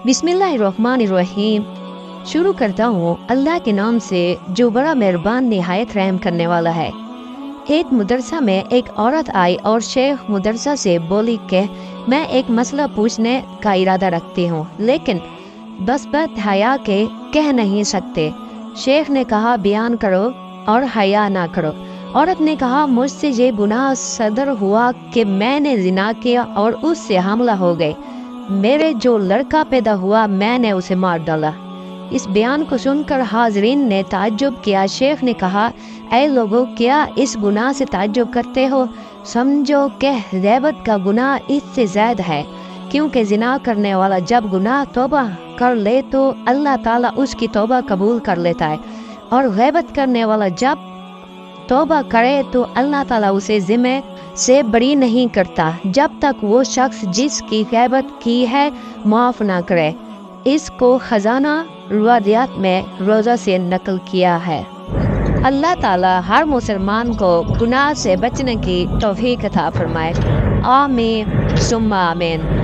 बिस्मिल्लाहिर्रहमानिर्रहीम। शुरू करता हूँ अल्लाह के नाम से जो बड़ा मेहरबान निहायत रहम करने वाला है। एक मदरसा में एक औरत आई और शेख मदरसा से बोली कि मैं एक मसला पूछने का इरादा रखती हूँ, लेकिन बस हया के कह नहीं सकते। शेख ने कहा बयान करो और हया ना करो। औरत ने कहा मुझसे ये गुनाह सदर हुआ कि मैंने जिना किया और उससे हमला हो गए। मेरे जो लड़का पैदा हुआ मैंने उसे मार डाला। इस बयान को सुनकर हाजरीन ने ताज्जुब किया। शेख ने कहा ऐ लोगों, क्या इस गुनाह से ताज्जुब करते हो? समझो कि ग़ीबत का गुनाह इससे ज़्यादा है, क्योंकि जिना करने वाला जब गुनाह तौबा कर ले तो अल्लाह ताला उसकी तौबा कबूल कर लेता है, और ग़ीबत करने वाला जब तौबा करे तो अल्लाह ताला उसे ज़िम्मे से बरी नहीं करता जब तक वो शख्स जिसकी ग़ीबत की है माफ़ ना करे। इसको खजाना रुवायात में रोज़ा से नकल किया है। अल्लाह ताला हर मुसलमान को गुनाह से बचने की तौफीक अता फरमाए। आमीन सुम्मा आमीन।